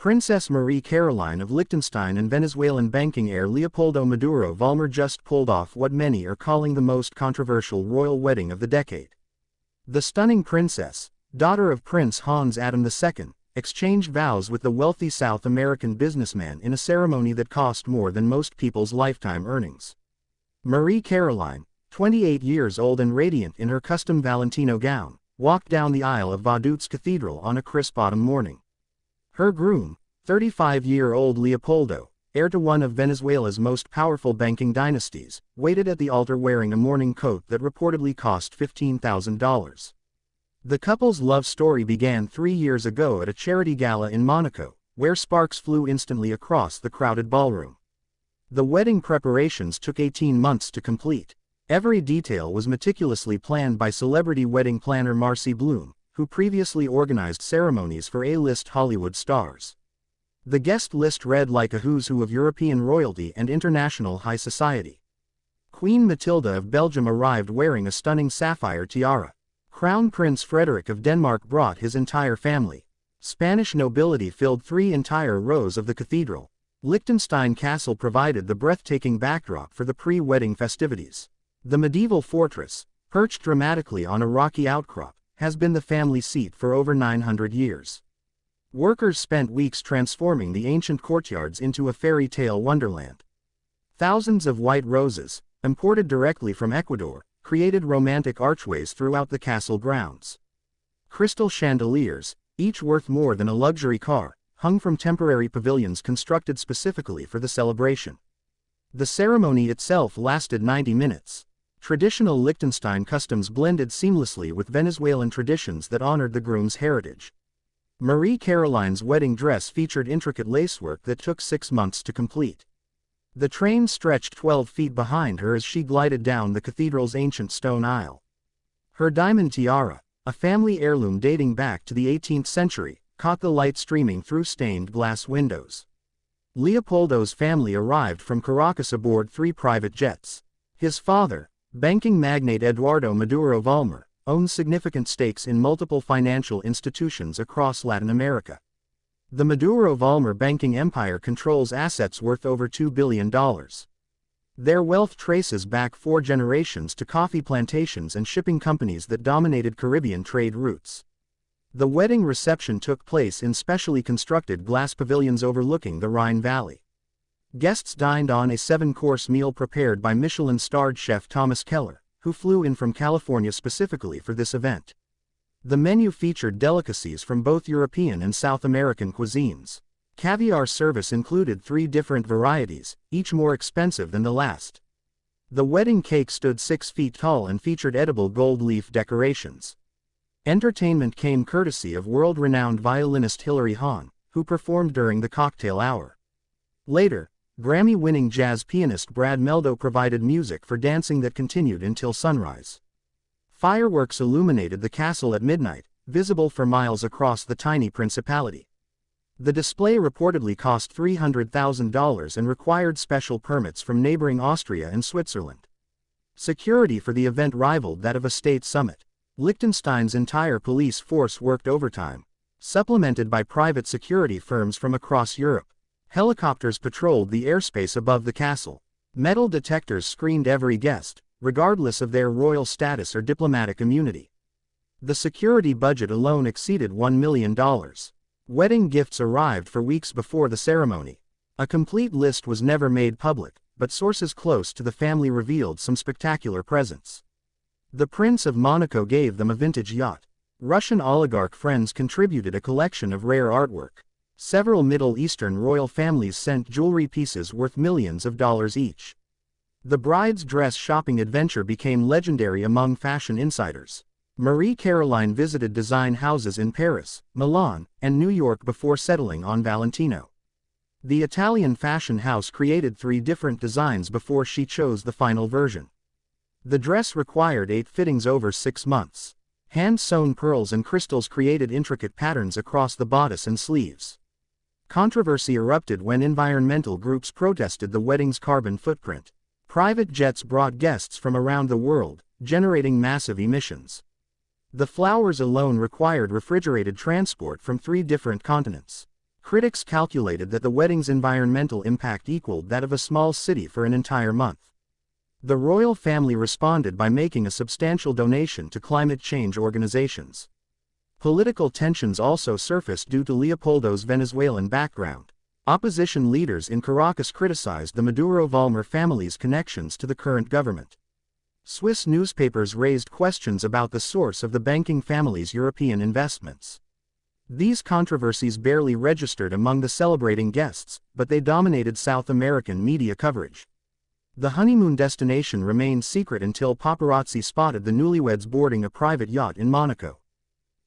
Princess Marie-Caroline of Liechtenstein and Venezuelan banking heir Leopoldo Maduro Vollmer just pulled off what many are calling the most controversial royal wedding of the decade. The stunning princess, daughter of Prince Hans Adam II, exchanged vows with the wealthy South American businessman in a ceremony that cost more than most people's lifetime earnings. Marie-Caroline, 28 years old and radiant in her custom Valentino gown, walked down the aisle of Vaduz Cathedral on a crisp autumn morning. Her groom, 35-year-old Leopoldo, heir to one of Venezuela's most powerful banking dynasties, waited at the altar wearing a mourning coat that reportedly cost $15,000. The couple's love story began 3 years ago at a charity gala in Monaco, where sparks flew instantly across the crowded ballroom. The wedding preparations took 18 months to complete. Every detail was meticulously planned by celebrity wedding planner Marcy Bloom, who previously organized ceremonies for A-list Hollywood stars. The guest list read like a who's who of European royalty and international high society. Queen Matilda of Belgium arrived wearing a stunning sapphire tiara. Crown Prince Frederick of Denmark brought his entire family. Spanish nobility filled 3 entire rows of the cathedral. Liechtenstein Castle provided the breathtaking backdrop for the pre-wedding festivities. The medieval fortress, perched dramatically on a rocky outcrop, has been the family seat for over 900 years. Workers spent weeks transforming the ancient courtyards into a fairy tale wonderland. Thousands of white roses, imported directly from Ecuador, created romantic archways throughout the castle grounds. Crystal chandeliers, each worth more than a luxury car, hung from temporary pavilions constructed specifically for the celebration. The ceremony itself lasted 90 minutes. Traditional Liechtenstein customs blended seamlessly with Venezuelan traditions that honored the groom's heritage. Marie-Caroline's wedding dress featured intricate lacework that took 6 months to complete. The train stretched 12 feet behind her as she glided down the cathedral's ancient stone aisle. Her diamond tiara, a family heirloom dating back to the 18th century, caught the light streaming through stained glass windows. Leopoldo's family arrived from Caracas aboard 3 private jets. His father, banking magnate Eduardo Maduro Vollmer, owns significant stakes in multiple financial institutions across Latin America. The Maduro Vollmer banking empire controls assets worth over $2 billion. Their wealth traces back 4 generations to coffee plantations and shipping companies that dominated Caribbean trade routes. The wedding reception took place in specially constructed glass pavilions overlooking the Rhine Valley. Guests dined on a 7-course meal prepared by Michelin-starred chef Thomas Keller, who flew in from California specifically for this event. The menu featured delicacies from both European and South American cuisines. Caviar service included 3 different varieties, each more expensive than the last. The wedding cake stood 6 feet tall and featured edible gold leaf decorations. Entertainment came courtesy of world-renowned violinist Hilary Hahn, who performed during the cocktail hour. Later, Grammy-winning jazz pianist Brad Meldo provided music for dancing that continued until sunrise. Fireworks illuminated the castle at midnight, visible for miles across the tiny principality. The display reportedly cost $300,000 and required special permits from neighboring Austria and Switzerland. Security for the event rivaled that of a state summit. Liechtenstein's entire police force worked overtime, supplemented by private security firms from across Europe. Helicopters patrolled the airspace above the castle. Metal detectors screened every guest, regardless of their royal status or diplomatic immunity. The security budget alone exceeded $1 million. Wedding gifts arrived for weeks before the ceremony. A complete list was never made public, but sources close to the family revealed some spectacular presents. The Prince of Monaco gave them a vintage yacht. Russian oligarch friends contributed a collection of rare artwork. Several Middle Eastern royal families sent jewelry pieces worth millions of dollars each. The bride's dress shopping adventure became legendary among fashion insiders. Marie-Caroline visited design houses in Paris, Milan, and New York before settling on Valentino. The Italian fashion house created 3 different designs before she chose the final version. The dress required 8 fittings over 6 months. Hand-sewn pearls and crystals created intricate patterns across the bodice and sleeves. Controversy erupted when environmental groups protested the wedding's carbon footprint. Private jets brought guests from around the world, generating massive emissions. The flowers alone required refrigerated transport from 3 different continents. Critics calculated that the wedding's environmental impact equaled that of a small city for an entire month. The royal family responded by making a substantial donation to climate change organizations. Political tensions also surfaced due to Leopoldo's Venezuelan background. Opposition leaders in Caracas criticized the Maduro Vollmer family's connections to the current government. Swiss newspapers raised questions about the source of the banking family's European investments. These controversies barely registered among the celebrating guests, but they dominated South American media coverage. The honeymoon destination remained secret until paparazzi spotted the newlyweds boarding a private yacht in Monaco.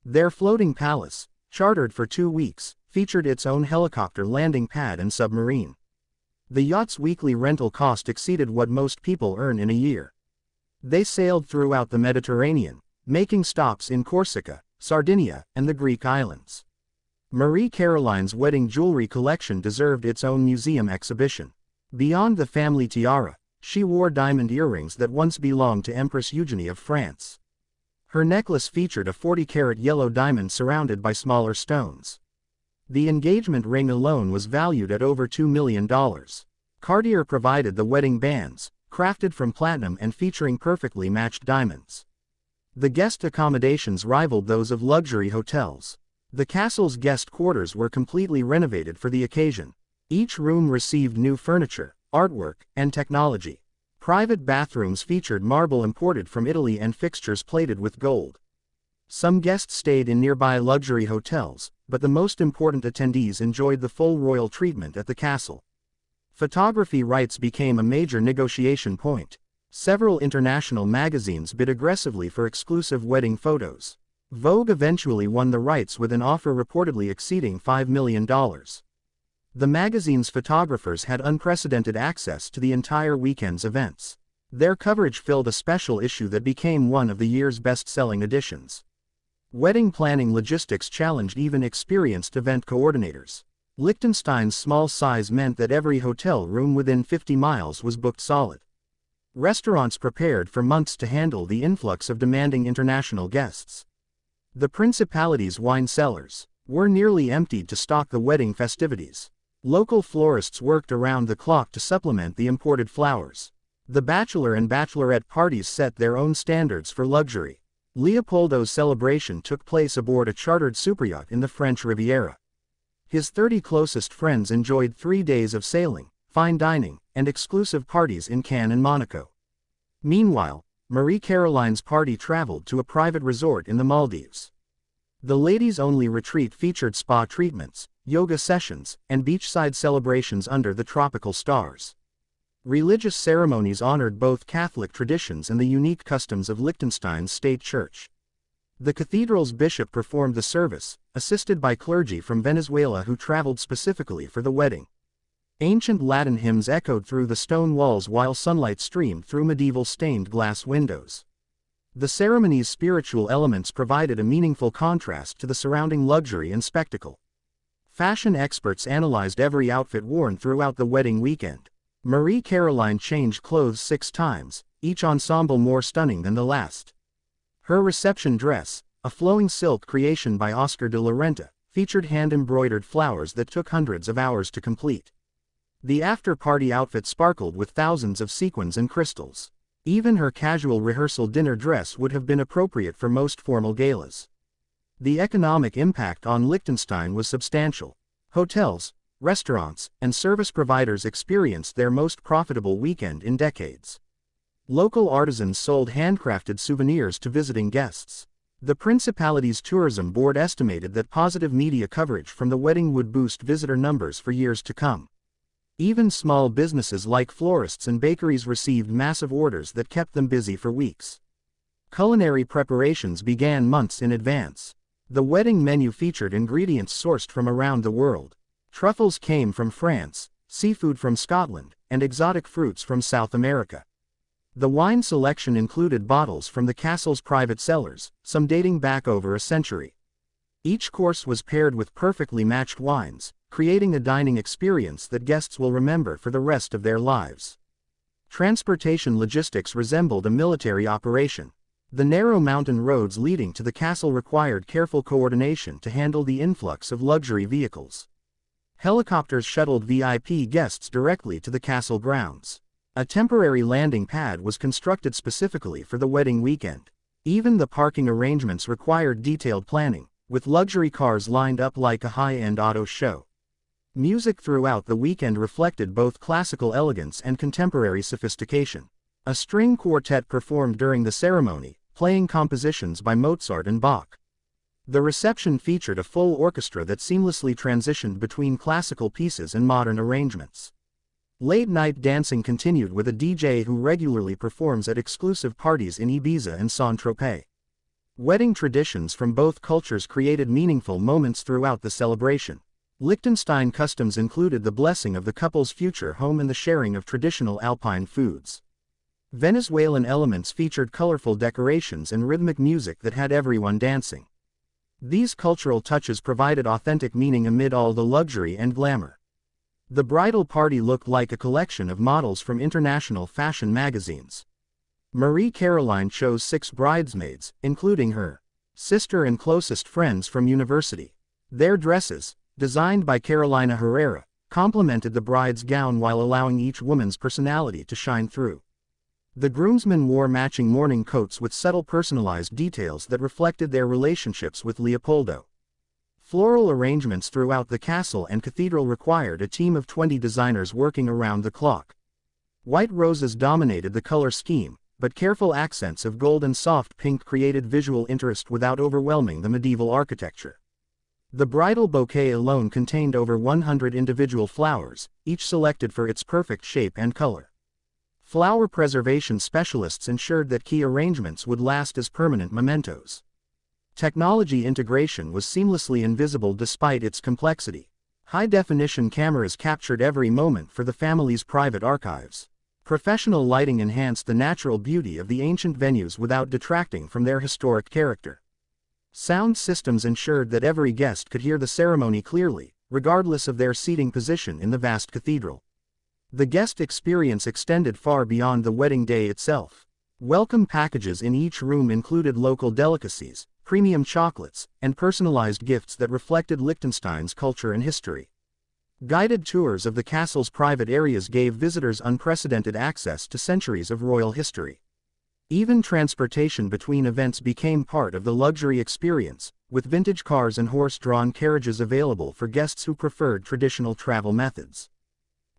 Their floating palace, chartered for 2 weeks, featured its own helicopter landing pad and submarine. The yacht's weekly rental cost exceeded what most people earn in a year. They sailed throughout the Mediterranean, making stops in Corsica, Sardinia, and the Greek islands. Marie-Caroline's wedding jewelry collection deserved its own museum exhibition. Beyond the family tiara, she wore diamond earrings that once belonged to Empress Eugenie of France. Her necklace featured a 40-carat yellow diamond surrounded by smaller stones. The engagement ring alone was valued at over $2 million. Cartier provided the wedding bands, crafted from platinum and featuring perfectly matched diamonds. The guest accommodations rivaled those of luxury hotels. The castle's guest quarters were completely renovated for the occasion. Each room received new furniture, artwork, and technology. Private bathrooms featured marble imported from Italy and fixtures plated with gold. Some guests stayed in nearby luxury hotels, but the most important attendees enjoyed the full royal treatment at the castle. Photography rights became a major negotiation point. Several international magazines bid aggressively for exclusive wedding photos. Vogue eventually won the rights with an offer reportedly exceeding $5 million. The magazine's photographers had unprecedented access to the entire weekend's events. Their coverage filled a special issue that became one of the year's best-selling editions. Wedding planning logistics challenged even experienced event coordinators. Liechtenstein's small size meant that every hotel room within 50 miles was booked solid. Restaurants prepared for months to handle the influx of demanding international guests. The principality's wine cellars were nearly emptied to stock the wedding festivities. Local florists worked around the clock to supplement the imported flowers. The bachelor and bachelorette parties set their own standards for luxury. Leopoldo's celebration took place aboard a chartered superyacht in the French Riviera. His 30 closest friends enjoyed 3 days of sailing, fine dining, and exclusive parties in Cannes and Monaco. Meanwhile, Marie-Caroline's party traveled to a private resort in the Maldives. The ladies-only retreat featured spa treatments, yoga sessions, and beachside celebrations under the tropical stars. Religious ceremonies honored both Catholic traditions and the unique customs of Liechtenstein's state church. The cathedral's bishop performed the service, assisted by clergy from Venezuela who traveled specifically for the wedding. Ancient Latin hymns echoed through the stone walls while sunlight streamed through medieval stained glass windows. The ceremony's spiritual elements provided a meaningful contrast to the surrounding luxury and spectacle. Fashion experts analyzed every outfit worn throughout the wedding weekend. Marie-Caroline changed clothes 6 times, each ensemble more stunning than the last. Her reception dress, a flowing silk creation by Oscar de la Renta, featured hand-embroidered flowers that took hundreds of hours to complete. The after-party outfit sparkled with thousands of sequins and crystals. Even her casual rehearsal dinner dress would have been appropriate for most formal galas. The economic impact on Liechtenstein was substantial. Hotels, restaurants, and service providers experienced their most profitable weekend in decades. Local artisans sold handcrafted souvenirs to visiting guests. The Principality's tourism board estimated that positive media coverage from the wedding would boost visitor numbers for years to come. Even small businesses like florists and bakeries received massive orders that kept them busy for weeks. Culinary preparations began months in advance. The wedding menu featured ingredients sourced from around the world. Truffles came from France, seafood from Scotland, and exotic fruits from South America. The wine selection included bottles from the castle's private cellars, some dating back over a century. Each course was paired with perfectly matched wines, creating a dining experience that guests will remember for the rest of their lives. Transportation logistics resembled a military operation. The narrow mountain roads leading to the castle required careful coordination to handle the influx of luxury vehicles. Helicopters shuttled VIP guests directly to the castle grounds. A temporary landing pad was constructed specifically for the wedding weekend. Even the parking arrangements required detailed planning, with luxury cars lined up like a high-end auto show. Music throughout the weekend reflected both classical elegance and contemporary sophistication. A string quartet performed during the ceremony, playing compositions by Mozart and Bach. The reception featured a full orchestra that seamlessly transitioned between classical pieces and modern arrangements. Late-night dancing continued with a DJ who regularly performs at exclusive parties in Ibiza and Saint-Tropez. Wedding traditions from both cultures created meaningful moments throughout the celebration. Liechtenstein customs included the blessing of the couple's future home and the sharing of traditional alpine foods. Venezuelan elements featured colorful decorations and rhythmic music that had everyone dancing. These cultural touches provided authentic meaning amid all the luxury and glamour. The bridal party looked like a collection of models from international fashion magazines. Marie-Caroline chose 6 bridesmaids, including her sister and closest friends from university. Their dresses, designed by Carolina Herrera, complemented the bride's gown while allowing each woman's personality to shine through. The groomsmen wore matching mourning coats with subtle personalized details that reflected their relationships with Leopoldo. Floral arrangements throughout the castle and cathedral required a team of 20 designers working around the clock. White roses dominated the color scheme, but careful accents of gold and soft pink created visual interest without overwhelming the medieval architecture. The bridal bouquet alone contained over 100 individual flowers, each selected for its perfect shape and color. Flower preservation specialists ensured that key arrangements would last as permanent mementos. Technology integration was seamlessly invisible despite its complexity. High-definition cameras captured every moment for the family's private archives. Professional lighting enhanced the natural beauty of the ancient venues without detracting from their historic character. Sound systems ensured that every guest could hear the ceremony clearly, regardless of their seating position in the vast cathedral. The guest experience extended far beyond the wedding day itself. Welcome packages in each room included local delicacies, premium chocolates, and personalized gifts that reflected Liechtenstein's culture and history. Guided tours of the castle's private areas gave visitors unprecedented access to centuries of royal history. Even transportation between events became part of the luxury experience, with vintage cars and horse-drawn carriages available for guests who preferred traditional travel methods.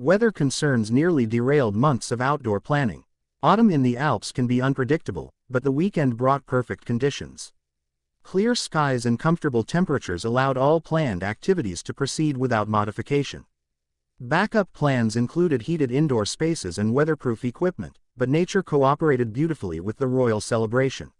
Weather concerns nearly derailed months of outdoor planning. Autumn in the Alps can be unpredictable, but the weekend brought perfect conditions. Clear skies and comfortable temperatures allowed all planned activities to proceed without modification. Backup plans included heated indoor spaces and weatherproof equipment, but nature cooperated beautifully with the royal celebration.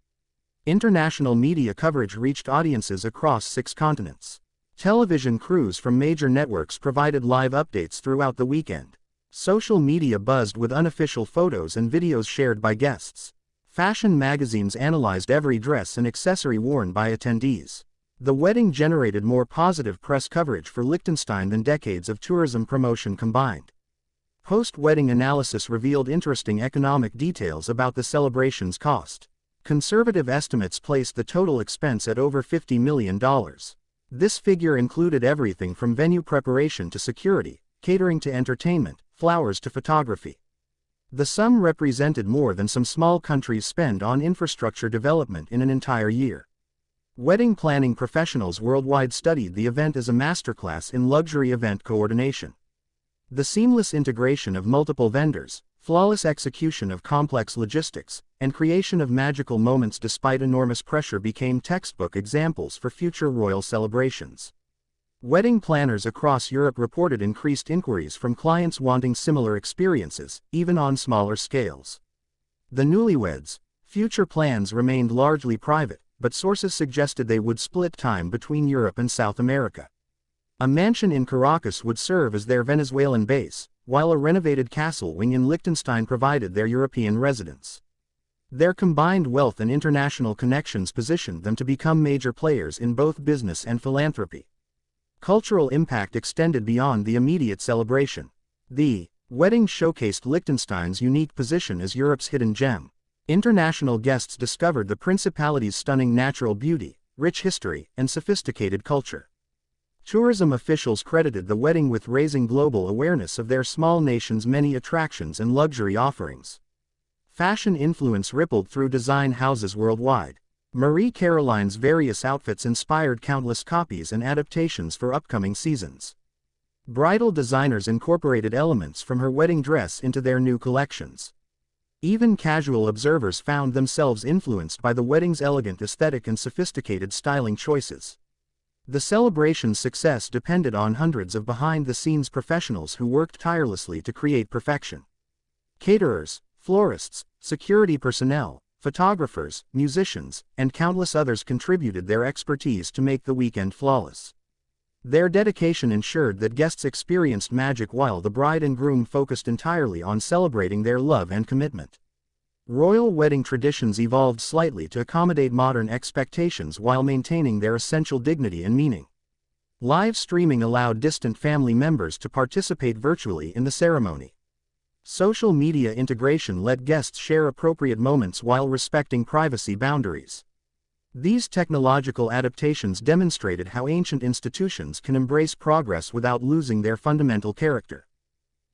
International media coverage reached audiences across 6 continents. Television crews from major networks provided live updates throughout the weekend. Social media buzzed with unofficial photos and videos shared by guests. Fashion magazines analyzed every dress and accessory worn by attendees. The wedding generated more positive press coverage for Liechtenstein than decades of tourism promotion combined. Post-wedding analysis revealed interesting economic details about the celebration's cost. Conservative estimates placed the total expense at over $50 million. This figure included everything from venue preparation to security, catering to entertainment, flowers to photography. The sum represented more than some small countries spend on infrastructure development in an entire year. Wedding planning professionals worldwide studied the event as a masterclass in luxury event coordination. The seamless integration of multiple vendors, flawless execution of complex logistics, and creation of magical moments despite enormous pressure became textbook examples for future royal celebrations. Wedding planners across Europe reported increased inquiries from clients wanting similar experiences, even on smaller scales. The newlyweds' future plans remained largely private, but sources suggested they would split time between Europe and South America. A mansion in Caracas would serve as their Venezuelan base, while a renovated castle wing in Liechtenstein provided their European residence. Their combined wealth and international connections positioned them to become major players in both business and philanthropy. Cultural impact extended beyond the immediate celebration. The wedding showcased Liechtenstein's unique position as Europe's hidden gem. International guests discovered the principality's stunning natural beauty, rich history, and sophisticated culture. Tourism officials credited the wedding with raising global awareness of their small nation's many attractions and luxury offerings. Fashion influence rippled through design houses worldwide. Marie-Caroline's various outfits inspired countless copies and adaptations for upcoming seasons. Bridal designers incorporated elements from her wedding dress into their new collections. Even casual observers found themselves influenced by the wedding's elegant aesthetic and sophisticated styling choices. The celebration's success depended on hundreds of behind-the-scenes professionals who worked tirelessly to create perfection. Caterers, florists, security personnel, photographers, musicians, and countless others contributed their expertise to make the weekend flawless. Their dedication ensured that guests experienced magic while the bride and groom focused entirely on celebrating their love and commitment. Royal wedding traditions evolved slightly to accommodate modern expectations while maintaining their essential dignity and meaning. Live streaming allowed distant family members to participate virtually in the ceremony. Social media integration let guests share appropriate moments while respecting privacy boundaries. These technological adaptations demonstrated how ancient institutions can embrace progress without losing their fundamental character.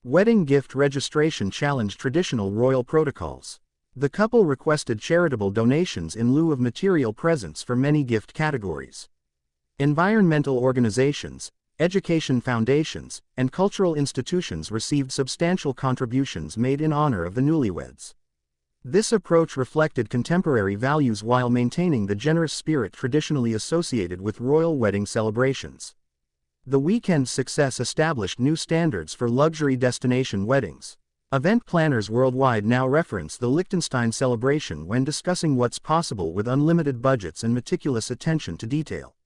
Wedding gift registration challenged traditional royal protocols. The couple requested charitable donations in lieu of material presents for many gift categories. Environmental organizations, education foundations, and cultural institutions received substantial contributions made in honor of the newlyweds. This approach reflected contemporary values while maintaining the generous spirit traditionally associated with royal wedding celebrations. The weekend's success established new standards for luxury destination weddings. Event planners worldwide now reference the Liechtenstein celebration when discussing what's possible with unlimited budgets and meticulous attention to detail.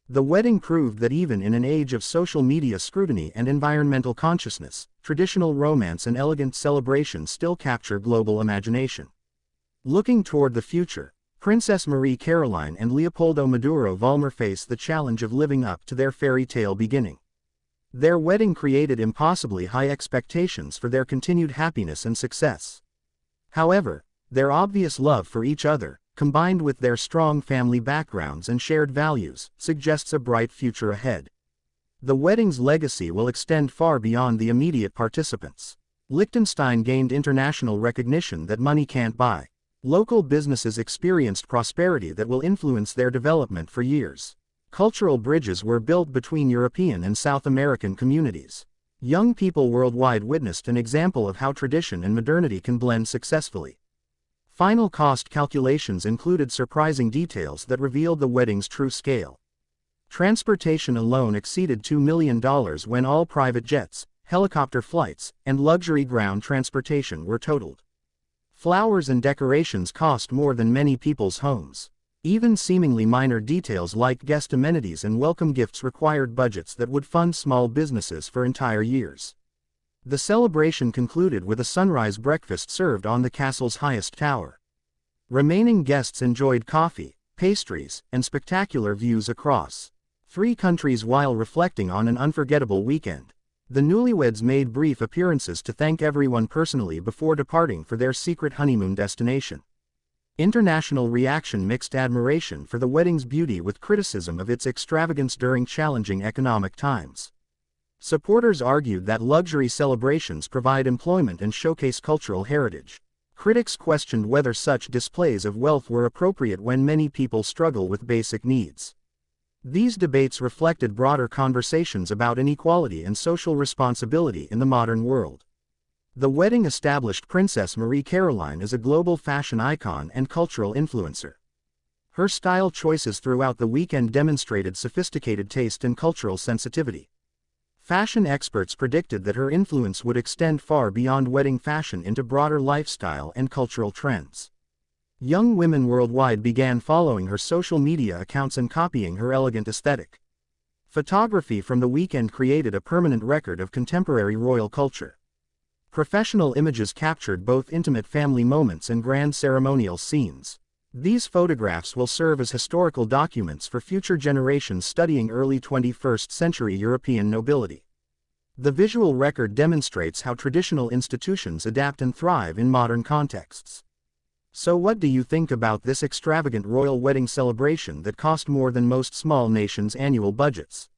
The wedding proved that even in an age of social media scrutiny and environmental consciousness, traditional romance and elegant celebration still capture global imagination. Looking toward the future, Princess Marie-Caroline and Leopoldo Maduro Vollmer face the challenge of living up to their fairy tale beginning. Their wedding created impossibly high expectations for their continued happiness and success. However, their obvious love for each other, combined with their strong family backgrounds and shared values, suggests a bright future ahead. The wedding's legacy will extend far beyond the immediate participants. Liechtenstein gained international recognition that money can't buy. Local businesses experienced prosperity that will influence their development for years. Cultural bridges were built between European and South American communities. Young people worldwide witnessed an example of how tradition and modernity can blend successfully. Final cost calculations included surprising details that revealed the wedding's true scale. Transportation alone exceeded $2 million when all private jets, helicopter flights, and luxury ground transportation were totaled. Flowers and decorations cost more than many people's homes. Even seemingly minor details like guest amenities and welcome gifts required budgets that would fund small businesses for entire years. The celebration concluded with a sunrise breakfast served on the castle's highest tower. Remaining guests enjoyed coffee, pastries, and spectacular views across 3 countries while reflecting on an unforgettable weekend. The newlyweds made brief appearances to thank everyone personally before departing for their secret honeymoon destination. International reaction mixed admiration for the wedding's beauty with criticism of its extravagance during challenging economic times. Supporters argued that luxury celebrations provide employment and showcase cultural heritage. Critics questioned whether such displays of wealth were appropriate when many people struggle with basic needs. These debates reflected broader conversations about inequality and social responsibility in the modern world. The wedding established Princess Marie-Caroline as a global fashion icon and cultural influencer. Her style choices throughout the weekend demonstrated sophisticated taste and cultural sensitivity. Fashion experts predicted that her influence would extend far beyond wedding fashion into broader lifestyle and cultural trends. Young women worldwide began following her social media accounts and copying her elegant aesthetic. Photography from the weekend created a permanent record of contemporary royal culture. Professional images captured both intimate family moments and grand ceremonial scenes. These photographs will serve as historical documents for future generations studying early 21st century European nobility. The visual record demonstrates how traditional institutions adapt and thrive in modern contexts. So what do you think about this extravagant royal wedding celebration that cost more than most small nations' annual budgets?